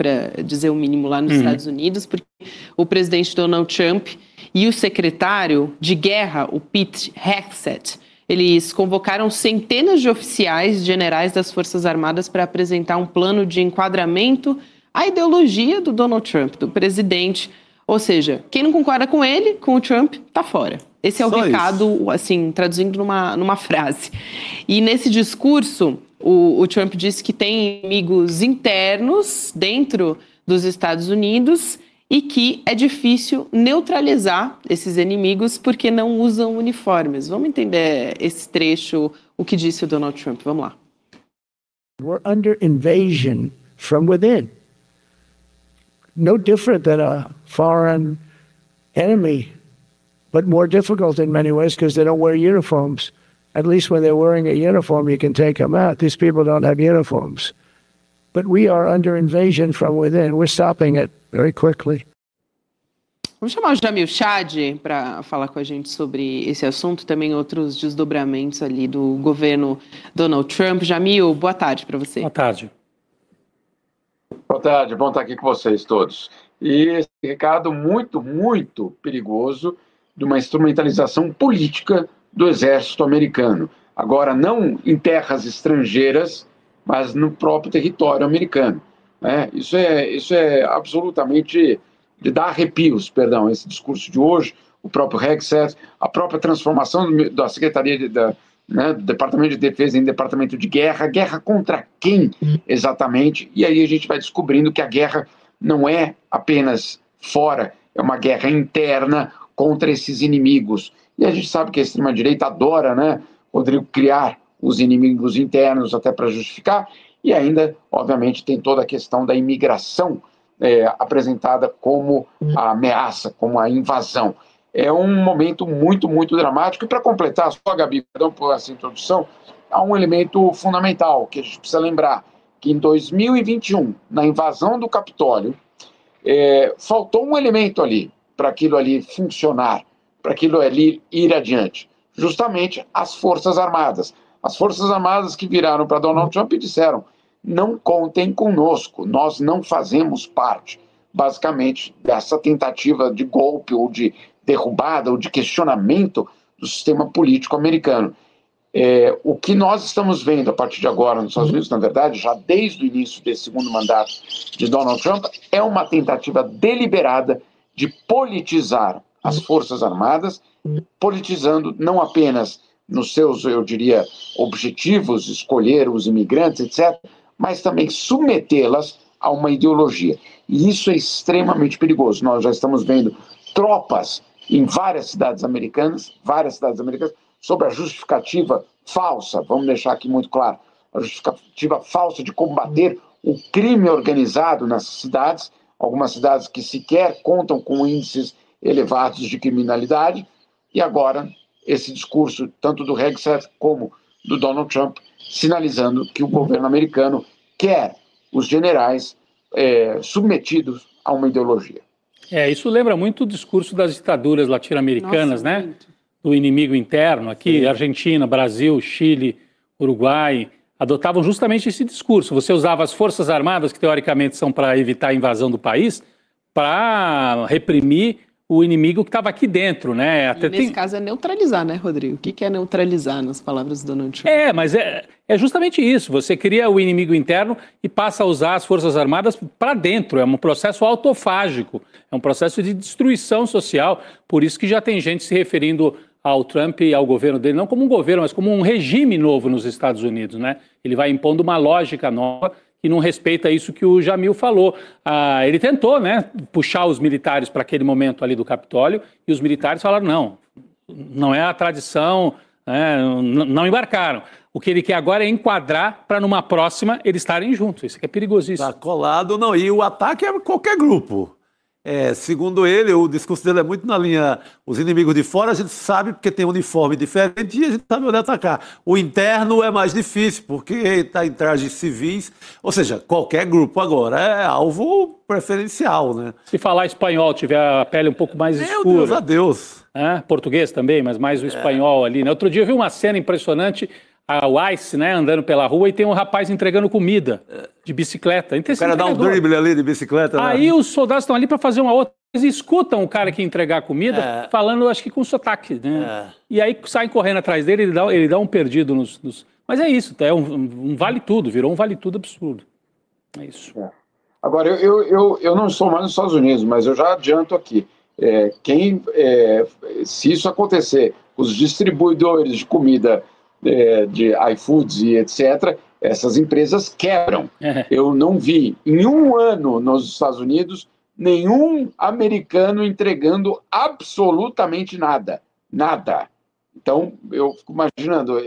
para dizer o mínimo lá nos Estados Unidos, porque o presidente Donald Trump e o secretário de guerra, o Pete Hegseth, eles convocaram centenas de oficiais generais das Forças Armadas para apresentar um plano de enquadramento à ideologia do Donald Trump, do presidente. Ou seja, quem não concorda com ele, com o Trump, tá fora. Esse é o recado, assim, traduzindo numa frase. E nesse discurso, o Trump disse que tem inimigos internos dentro dos Estados Unidos e que é difícil neutralizar esses inimigos porque não usam uniformes. Vamos entender esse trecho, o que disse o Donald Trump. Vamos lá. We're under invasion from within. No different than a foreign enemy, but more difficult in many ways because they don't wear uniforms. At least when they're wearing a uniform, you can take them out. These people don't have uniforms. But we are under invasion from within. We're stopping it very quickly. Vamos chamar o Jamil Chad para falar com a gente sobre esse assunto, também outros desdobramentos ali do governo Donald Trump. Jamil, boa tarde para você. Boa tarde. Boa tarde, bom estar aqui com vocês todos. E esse recado muito, muito perigoso de uma instrumentalização política do exército americano. Agora, não em terras estrangeiras, mas no próprio território americano. Isso é absolutamente de dar arrepios, perdão, esse discurso de hoje, o próprio Hegseth, a própria transformação da Secretaria do Departamento de Defesa em Departamento de Guerra. Guerra contra quem exatamente? E aí a gente vai descobrindo que a guerra não é apenas fora, é uma guerra interna contra esses inimigos. E a gente sabe que a extrema-direita adora, né, Rodrigo, criar os inimigos internos até para justificar, e ainda, obviamente, tem toda a questão da imigração apresentada como a ameaça, como a invasão. É um momento muito, muito dramático. E para completar, só, Gabi, perdão por essa introdução, há um elemento fundamental que a gente precisa lembrar, que em 2021, na invasão do Capitólio, faltou um elemento ali, para aquilo ali funcionar, para aquilo ali ir adiante. Justamente as Forças Armadas. As Forças Armadas que viraram para Donald Trump e disseram: não contem conosco, nós não fazemos parte, basicamente, dessa tentativa de golpe ou de derrubada ou de questionamento do sistema político americano. O que nós estamos vendo a partir de agora nos Estados Unidos, na verdade, já desde o início desse segundo mandato de Donald Trump, é uma tentativa deliberada de politizar as Forças Armadas, politizando não apenas nos seus, eu diria, objetivos, escolher os imigrantes, etc., mas também submetê-las a uma ideologia. E isso é extremamente perigoso. Nós já estamos vendo tropas em várias cidades americanas, sob a justificativa falsa, vamos deixar aqui muito claro, a justificativa falsa de combater o crime organizado nessas cidades, algumas cidades que sequer contam com índices elevados de criminalidade, e agora esse discurso, tanto do Hegseth como do Donald Trump, sinalizando que o governo americano quer os generais submetidos a uma ideologia. Isso lembra muito o discurso das ditaduras latino-americanas, né? Muito. Do inimigo interno aqui, sim. Argentina, Brasil, Chile, Uruguai, adotavam justamente esse discurso. Você usava as Forças Armadas, que teoricamente são para evitar a invasão do país, para reprimir o inimigo que estava aqui dentro, né? Até nesse caso é neutralizar, né, Rodrigo? O que é neutralizar nas palavras do Donald Trump? Mas é justamente isso. Você cria o inimigo interno e passa a usar as Forças Armadas para dentro. É um processo autofágico, é um processo de destruição social. Por isso que já tem gente se referindo ao Trump e ao governo dele, não como um governo, mas como um regime novo nos Estados Unidos, né? Ele vai impondo uma lógica nova que não respeita isso que o Jamil falou. Ele tentou, né, puxar os militares para aquele momento ali do Capitólio, e os militares falaram: não é a tradição, não embarcaram. O que ele quer agora é enquadrar para numa próxima eles estarem juntos. Isso aqui é perigosíssimo. Está colado, não. E o ataque é qualquer grupo. Segundo ele, o discurso dele é muito na linha, os inimigos de fora a gente sabe porque tem uniforme diferente e a gente sabe onde atacar. O interno é mais difícil porque está em trajes civis, ou seja, qualquer grupo agora é alvo preferencial, né? Se falar espanhol, tiver a pele um pouco mais escura. Meu Deus, adeus. Português também, mas mais o espanhol ali, né? Outro dia eu vi uma cena impressionante, a ICE, né, andando pela rua e tem um rapaz entregando comida de bicicleta. O cara dá um drible ali de bicicleta. Aí né? os soldados estão ali para fazer uma outra. Eles escutam o cara que entregar a comida falando, acho que com sotaque, né? E aí saem correndo atrás dele, ele dá um perdido nos... Mas é isso, é um vale tudo, virou um vale tudo absurdo. É isso. Agora, eu não estou mais nos Estados Unidos, mas eu já adianto aqui. Se isso acontecer, os distribuidores de comida de iFoods e etc., essas empresas quebram. Eu não vi em um ano nos Estados Unidos nenhum americano entregando absolutamente nada. Nada. Então, eu fico imaginando,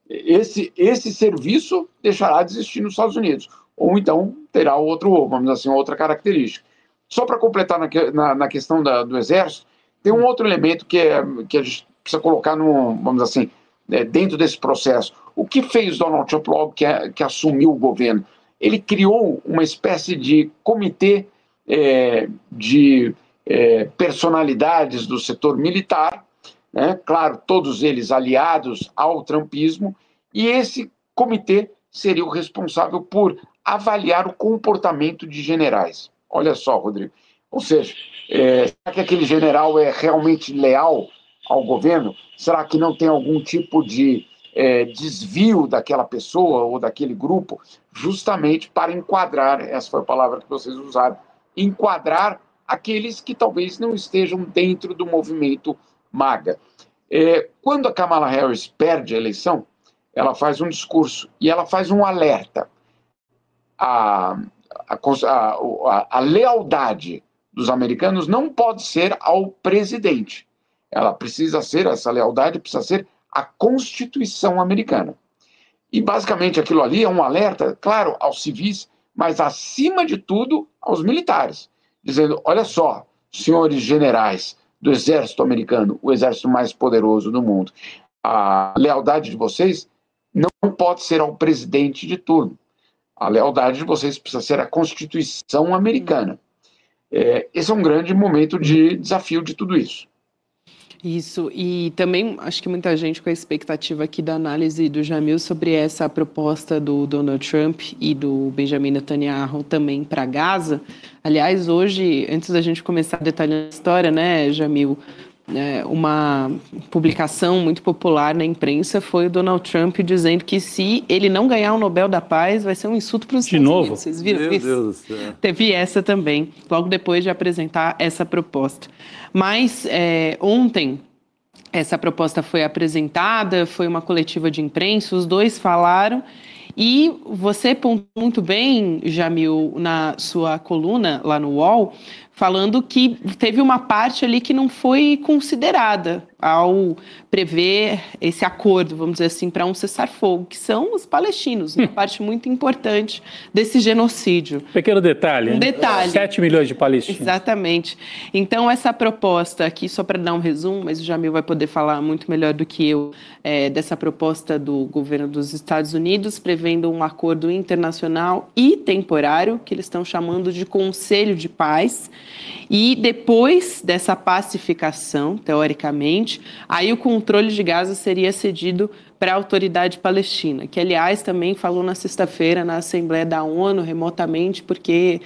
esse serviço deixará de existir nos Estados Unidos. Ou então terá vamos dizer assim, outra característica. Só para completar na questão do Exército, tem um outro elemento que a gente precisa colocar vamos dizer assim, dentro desse processo. O que fez Donald Trump logo que assumiu o governo? Ele criou uma espécie de comitê de personalidades do setor militar, né? Claro, todos eles aliados ao trumpismo, e esse comitê seria o responsável por avaliar o comportamento de generais. Olha só, Rodrigo. Ou seja, será que aquele general é realmente leal ao governo? Será que não tem algum tipo de desvio daquela pessoa ou daquele grupo, justamente para enquadrar, essa foi a palavra que vocês usaram, enquadrar aqueles que talvez não estejam dentro do movimento MAGA. Quando a Kamala Harris perde a eleição, ela faz um discurso e ela faz um alerta. A lealdade dos americanos não pode ser ao presidente. Essa lealdade precisa ser à Constituição americana. E, basicamente, aquilo ali é um alerta, claro, aos civis, mas, acima de tudo, aos militares, dizendo, olha só, senhores generais do exército americano, o exército mais poderoso do mundo, a lealdade de vocês não pode ser ao presidente de turno. A lealdade de vocês precisa ser à Constituição americana. Esse é um grande momento de desafio de tudo isso. Isso, e também acho que muita gente com a expectativa aqui da análise do Jamil sobre essa proposta do Donald Trump e do Benjamin Netanyahu também para Gaza. Aliás, hoje, antes da gente começar detalhando a história, né, Jamil, uma publicação muito popular na imprensa foi o Donald Trump dizendo que se ele não ganhar o Nobel da Paz, vai ser um insulto para os Estados Unidos. Vocês viram isso? Meu Deus do céu. Teve essa também, logo depois de apresentar essa proposta. Mas ontem essa proposta foi apresentada, foi uma coletiva de imprensa, os dois falaram. E você pontuou muito bem, Jamil, na sua coluna lá no UOL, falando que teve uma parte ali que não foi considerada ao prever esse acordo, vamos dizer assim, para um cessar-fogo, que são os palestinos, uma parte muito importante desse genocídio. Pequeno detalhe. Um detalhe. 7 milhões de palestinos. Exatamente. Então, essa proposta aqui, só para dar um resumo, mas o Jamil vai poder falar muito melhor do que eu, dessa proposta do governo dos Estados Unidos, prevendo um acordo internacional e temporário, que eles estão chamando de Conselho de Paz. E depois dessa pacificação, teoricamente, aí o controle de Gaza seria cedido para a autoridade palestina, que, aliás, também falou na sexta-feira na Assembleia da ONU, remotamente, porque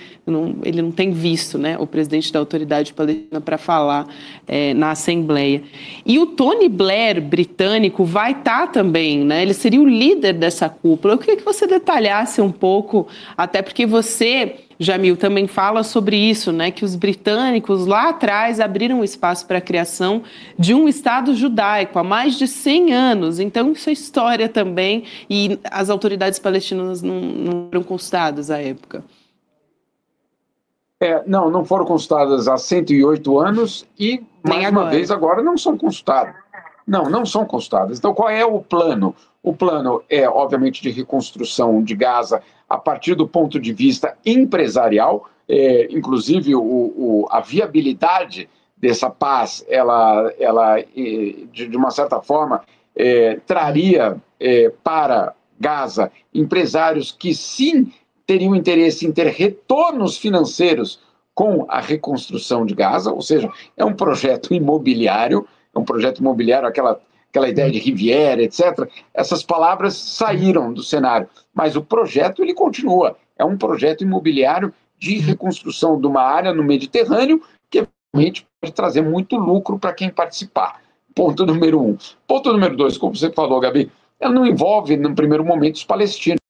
ele não tem visto, né, o presidente da autoridade palestina para falar na Assembleia. E o Tony Blair, britânico, vai estar também, né, ele seria o líder dessa cúpula. Eu queria que você detalhasse um pouco, até porque você, Jamil, também fala sobre isso, né, que os britânicos lá atrás abriram espaço para a criação de um Estado judaico há mais de 100 anos. Então, isso é história também, e as autoridades palestinas não foram consultadas à época. Não foram consultadas há 108 anos e, mais uma vez, agora não são consultadas. Não são consultadas. Então, qual é o plano? O plano é, obviamente, de reconstrução de Gaza a partir do ponto de vista empresarial, inclusive a viabilidade dessa paz, ela de uma certa forma, traria para Gaza empresários que sim teriam interesse em ter retornos financeiros com a reconstrução de Gaza, ou seja, é um projeto imobiliário, aquela aquela ideia de Riviera, etc., essas palavras saíram do cenário. Mas o projeto, ele continua. É um projeto imobiliário de reconstrução de uma área no Mediterrâneo que realmente pode trazer muito lucro para quem participar. Ponto número 1. Ponto número 2, como você falou, Gabi, ela não envolve, no primeiro momento, os palestinos.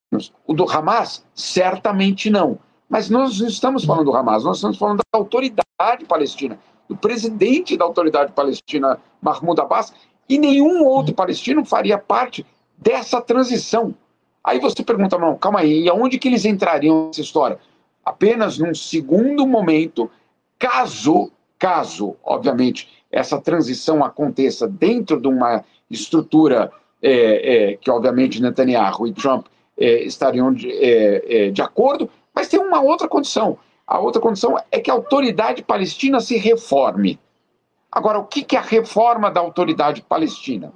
O do Hamas, certamente não. Mas nós não estamos falando do Hamas, nós estamos falando da autoridade palestina, do presidente da autoridade palestina, Mahmoud Abbas, e nenhum outro palestino faria parte dessa transição. Aí você pergunta, não, calma aí, e aonde que eles entrariam nessa história? Apenas num segundo momento, caso, obviamente, essa transição aconteça dentro de uma estrutura que, obviamente, Netanyahu e Trump estariam de acordo, mas tem uma outra condição. A outra condição é que a autoridade palestina se reforme. Agora, o que é a reforma da autoridade palestina?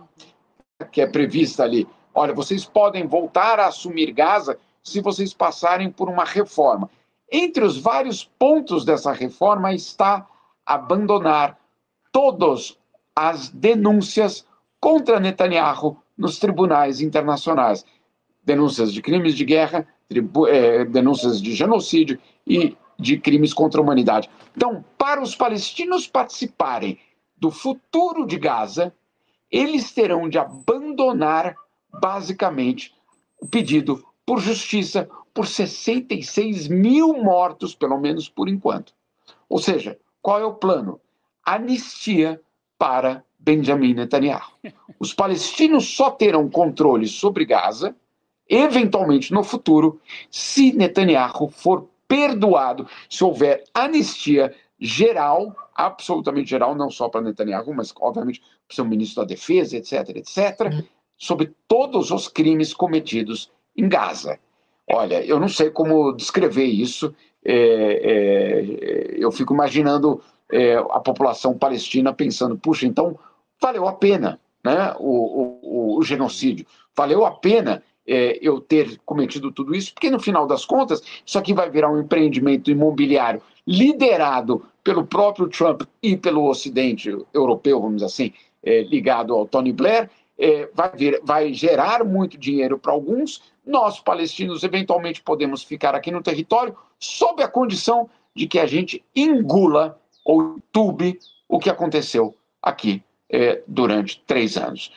Que é prevista ali. Olha, vocês podem voltar a assumir Gaza se vocês passarem por uma reforma. Entre os vários pontos dessa reforma está abandonar todas as denúncias contra Netanyahu nos tribunais internacionais. Denúncias de crimes de guerra, denúncias de genocídio e de crimes contra a humanidade. Então, para os palestinos participarem do futuro de Gaza, eles terão de abandonar, basicamente, o pedido por justiça por 66 mil mortos, pelo menos por enquanto. Ou seja, qual é o plano? Anistia para Benjamin Netanyahu. Os palestinos só terão controle sobre Gaza, eventualmente no futuro, se Netanyahu for perdoado, se houver anistia geral, absolutamente geral, não só para Netanyahu, mas obviamente para o seu ministro da Defesa, etc., sobre todos os crimes cometidos em Gaza. Olha, eu não sei como descrever isso, eu fico imaginando a população palestina pensando, puxa, então valeu a pena, né, o genocídio, valeu a pena eu ter cometido tudo isso, porque no final das contas, isso aqui vai virar um empreendimento imobiliário liderado pelo próprio Trump e pelo Ocidente europeu, vamos dizer assim, ligado ao Tony Blair, vai gerar muito dinheiro para alguns. Nós, palestinos, eventualmente podemos ficar aqui no território sob a condição de que a gente engula ou entube o que aconteceu aqui durante 3 anos.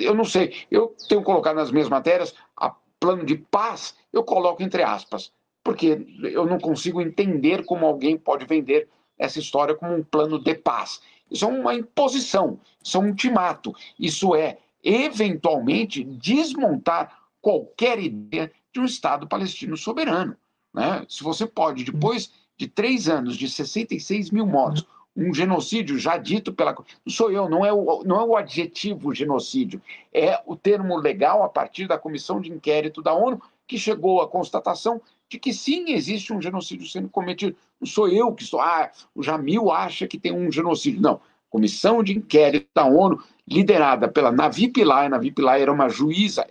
Eu não sei, eu tenho colocado nas minhas matérias a plano de paz, eu coloco entre aspas, porque eu não consigo entender como alguém pode vender essa história como um plano de paz. Isso é uma imposição, isso é um ultimato, isso é, eventualmente, desmontar qualquer ideia de um Estado palestino soberano, né? Se você pode, depois de 3 anos, de 66 mil mortos, um genocídio já dito pela... Não sou eu, não é o adjetivo genocídio, é o termo legal a partir da comissão de inquérito da ONU, que chegou à constatação de que sim, existe um genocídio sendo cometido. Não sou eu que estou... o Jamil acha que tem um genocídio. Não. Comissão de inquérito da ONU, liderada pela Navi Pillay. Navi Pillay é uma juíza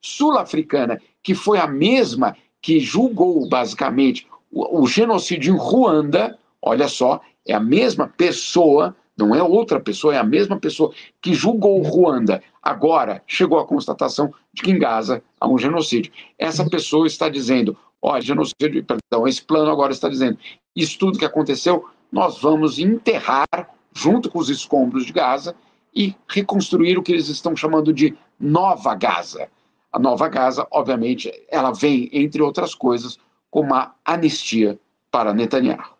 sul-africana, que foi a mesma que julgou, basicamente, o genocídio em Ruanda. Olha só, é a mesma pessoa, não é outra pessoa, é a mesma pessoa que julgou Ruanda. Agora chegou à constatação de que em Gaza há um genocídio. Essa pessoa está dizendo, olha, genocídio, perdão, esse plano agora está dizendo, isso tudo que aconteceu, nós vamos enterrar junto com os escombros de Gaza e reconstruir o que eles estão chamando de Nova Gaza. A Nova Gaza, obviamente, ela vem, entre outras coisas, com uma anistia para Netanyahu.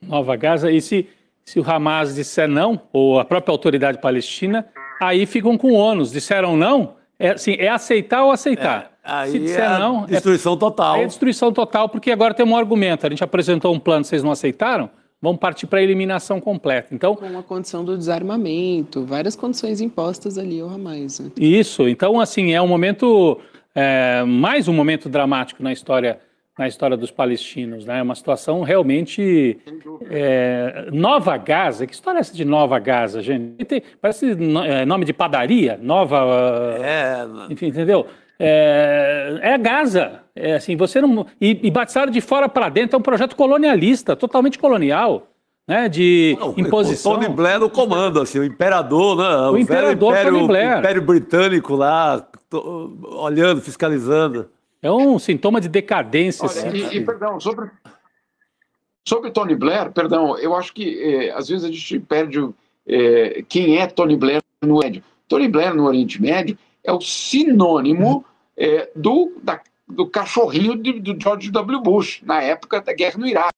Nova Gaza, e se o Hamas disser não, ou a própria autoridade palestina, aí ficam com ônus. Disseram não, é aceitar ou aceitar. Aí se disser não, destruição total. Aí é destruição total, porque agora tem um argumento. A gente apresentou um plano, vocês não aceitaram? Vamos partir para a eliminação completa. Então, com a condição do desarmamento, várias condições impostas ali ao Hamas. Né? Isso, então assim, é um momento, mais um momento dramático na história dos palestinos, né? Uma situação realmente... Nova Gaza, que história é essa de Nova Gaza, gente? Parece nome de padaria, enfim, entendeu? É Gaza, assim, você não... E batizaram de fora para dentro, é um projeto colonialista, totalmente colonial, né, de imposição. O Tony Blair no comando, assim, o imperador, né? O imperador Tony Blair. O Império Britânico lá, olhando, fiscalizando. É um sintoma de decadência. Olha, perdão, sobre Tony Blair, perdão, eu acho que às vezes a gente perde quem é Tony Blair no Oriente Médio. Tony Blair no Oriente Médio é o sinônimo do cachorrinho do George W. Bush, na época da guerra no Iraque.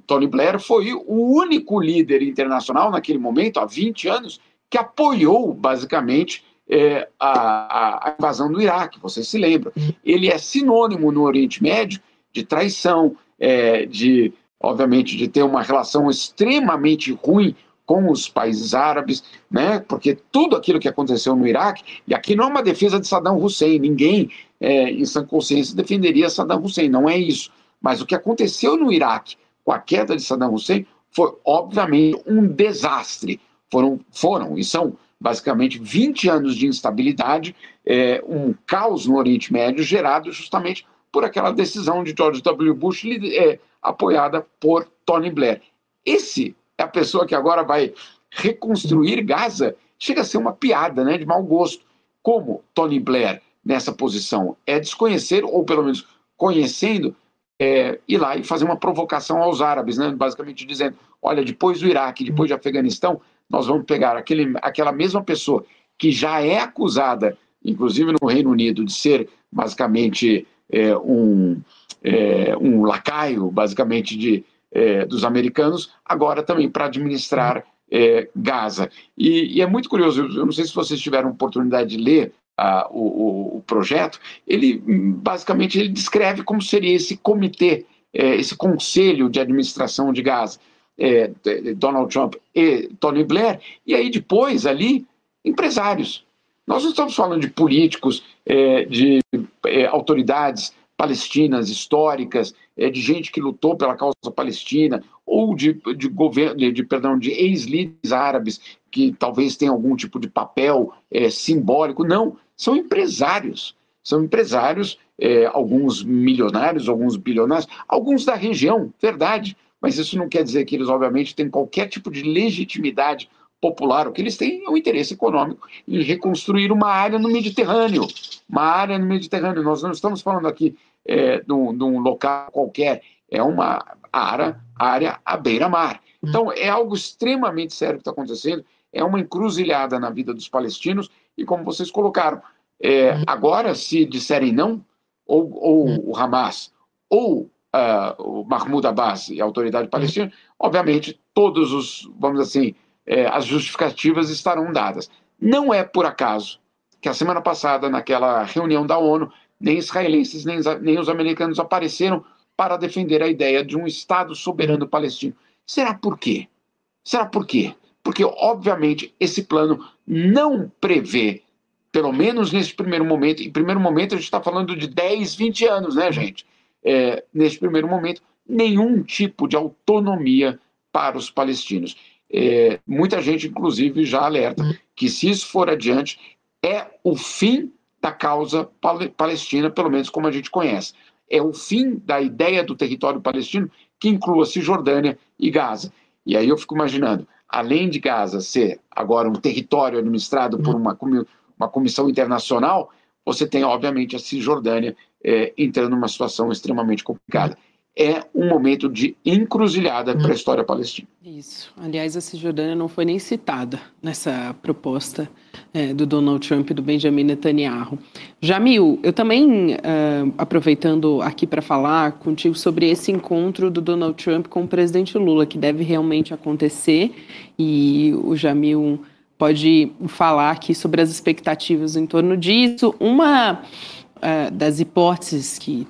Tony Blair foi o único líder internacional naquele momento, há 20 anos, que apoiou, basicamente, a invasão do Iraque, vocês se lembram. Ele é sinônimo no Oriente Médio de traição, obviamente, de ter uma relação extremamente ruim com os países árabes, né? Porque tudo aquilo que aconteceu no Iraque, e aqui não é uma defesa de Saddam Hussein, ninguém em sã consciência defenderia Saddam Hussein, não é isso. Mas o que aconteceu no Iraque com a queda de Saddam Hussein foi, obviamente, um desastre. Foram e são, basicamente, 20 anos de instabilidade, um caos no Oriente Médio gerado justamente por aquela decisão de George W. Bush, apoiada por Tony Blair. Esse é a pessoa que agora vai reconstruir Gaza. Chega a ser uma piada, né, de mau gosto. Como Tony Blair, nessa posição, é desconhecer, ou pelo menos conhecendo, ir lá e fazer uma provocação aos árabes, né, basicamente dizendo, olha, depois do Iraque, depois do Afeganistão, nós vamos pegar aquela mesma pessoa que já é acusada, inclusive no Reino Unido, de ser basicamente um lacaio, basicamente, dos americanos, agora também para administrar Gaza. E é muito curioso, eu não sei se vocês tiveram oportunidade de ler o projeto, basicamente ele descreve como seria esse comitê, esse conselho de administração de Gaza, Donald Trump e Tony Blair, e aí depois ali, empresários. Nós não estamos falando de políticos, de autoridades palestinas históricas, de gente que lutou pela causa palestina, ou de ex-líderes árabes que talvez tenham algum tipo de papel simbólico. Não, são empresários. São empresários, alguns milionários, alguns bilionários, alguns da região, verdade, mas isso não quer dizer que eles, obviamente, têm qualquer tipo de legitimidade popular. O que eles têm é um interesse econômico em reconstruir uma área no Mediterrâneo. Uma área no Mediterrâneo. Nós não estamos falando aqui de um local qualquer, é uma área à beira-mar. Então, é algo extremamente sério que está acontecendo, é uma encruzilhada na vida dos palestinos, e como vocês colocaram, agora, se disserem não, ou o Hamas, ou o Mahmoud Abbas e a autoridade palestina, obviamente, vamos assim, as justificativas estarão dadas. Não é por acaso que a semana passada, naquela reunião da ONU, nem israelenses, nem os americanos apareceram para defender a ideia de um Estado soberano palestino. Será por quê? Será por quê? Porque, obviamente, esse plano não prevê, pelo menos nesse primeiro momento, em primeiro momento a gente está falando de 10, 20 anos, né, gente? Nesse primeiro momento, nenhum tipo de autonomia para os palestinos. Muita gente, inclusive, já alerta que, se isso for adiante, é o fim da causa palestina, pelo menos como a gente conhece. É o fim da ideia do território palestino que inclua Cisjordânia e Gaza. E aí eu fico imaginando, além de Gaza ser agora um território administrado por uma comissão internacional, você tem, obviamente, a Cisjordânia entrando numa situação extremamente complicada. É um momento de encruzilhada para a história palestina. Isso. Aliás, a Cisjordânia não foi nem citada nessa proposta do Donald Trump e do Benjamin Netanyahu. Jamil, eu também, aproveitando aqui para falar contigo sobre esse encontro do Donald Trump com o presidente Lula, que deve realmente acontecer, e o Jamil pode falar aqui sobre as expectativas em torno disso. Uma das hipóteses que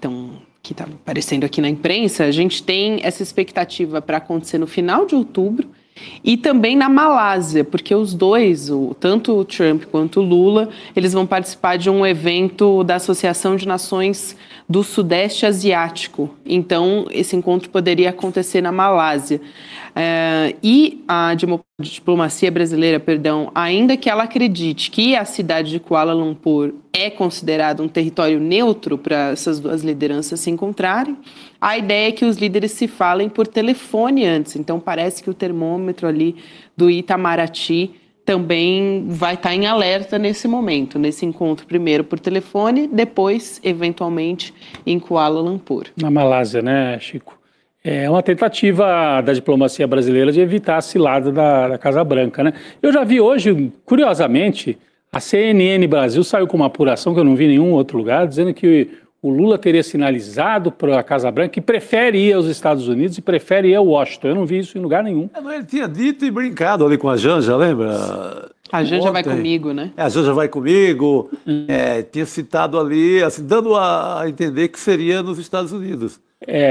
está aparecendo aqui na imprensa, a gente tem essa expectativa para acontecer no final de outubro e também na Malásia, porque os dois, tanto o Trump quanto o Lula, eles vão participar de um evento da Associação de Nações do Sudeste Asiático. Então, esse encontro poderia acontecer na Malásia. E a diplomacia brasileira, perdão, ainda que ela acredite que a cidade de Kuala Lumpur é considerado um território neutro para essas duas lideranças se encontrarem, a ideia é que os líderes se falem por telefone antes. Então parece que o termômetro ali do Itamaraty também vai estar em alerta nesse momento, nesse encontro, primeiro por telefone, depois, eventualmente, em Kuala Lumpur. Na Malásia, né, Chico? É uma tentativa da diplomacia brasileira de evitar a cilada da Casa Branca, né? Eu já vi hoje, curiosamente, a CNN Brasil saiu com uma apuração que eu não vi em nenhum outro lugar, dizendo que o Lula teria sinalizado para a Casa Branca que prefere ir aos Estados Unidos e prefere ir a Washington. Eu não vi isso em lugar nenhum. Ele tinha dito e brincado ali com a Janja, lembra? A Janja vai comigo, né? A Janja vai comigo. Tinha citado ali, assim, dando a entender que seria nos Estados Unidos.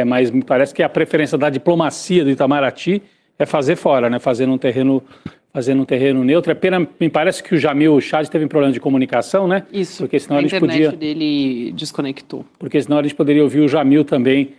Mas me parece que a preferência da diplomacia do Itamaraty é fazer fora, né? Fazer num terreno neutro. É pena, me parece que o Jamil Chad teve um problema de comunicação, né? Isso, porque senão a internet dele desconectou. Porque senão a gente poderia ouvir o Jamil também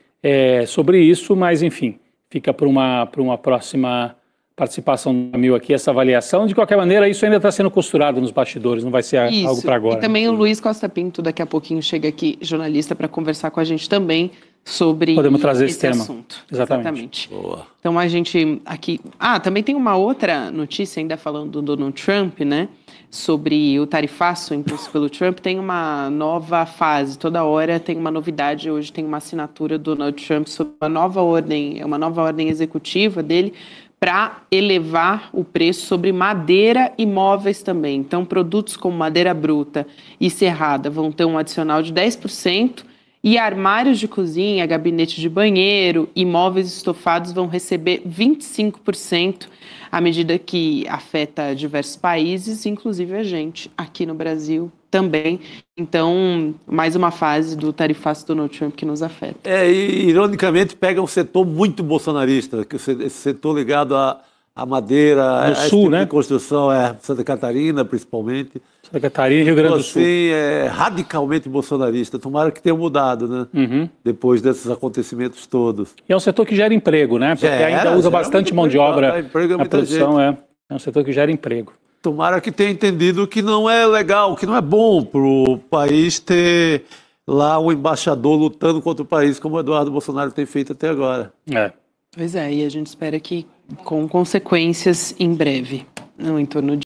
sobre isso, mas enfim, fica para uma próxima participação do Jamil aqui, essa avaliação. De qualquer maneira, isso ainda está sendo costurado nos bastidores, não vai ser algo para agora. E também o Luiz Costa Pinto, daqui a pouquinho, chega aqui, jornalista, para conversar com a gente também sobre Podemos trazer esse tema. assunto. Exatamente. Boa. Então a gente aqui... também tem uma outra notícia, ainda falando do Donald Trump, né? Sobre o tarifaço imposto pelo Trump. Tem uma nova fase, toda hora tem uma novidade. Hoje tem uma assinatura do Donald Trump sobre uma nova ordem executiva dele para elevar o preço sobre madeira e móveis também. Então, produtos como madeira bruta e serrada vão ter um adicional de 10%, e armários de cozinha, gabinete de banheiro e móveis estofados vão receber 25%, à medida que afeta diversos países, inclusive a gente, aqui no Brasil também. Então, mais uma fase do tarifaço do Donald Trump que nos afeta. E ironicamente pega um setor muito bolsonarista, que esse setor ligado à madeira, no sul, tipo né? de construção, Santa Catarina principalmente. Santa Catarina e Rio Grande do Sul. Assim, é radicalmente bolsonarista. Tomara que tenha mudado, né? Depois desses acontecimentos todos. E é um setor que gera emprego, né? Porque ainda usa bastante mão de obra na produção. É um setor que gera emprego. Tomara que tenha entendido que não é legal, que não é bom para o país ter lá um embaixador lutando contra o país, como o Eduardo Bolsonaro tem feito até agora. Pois é, e a gente espera que com consequências em breve, no entorno de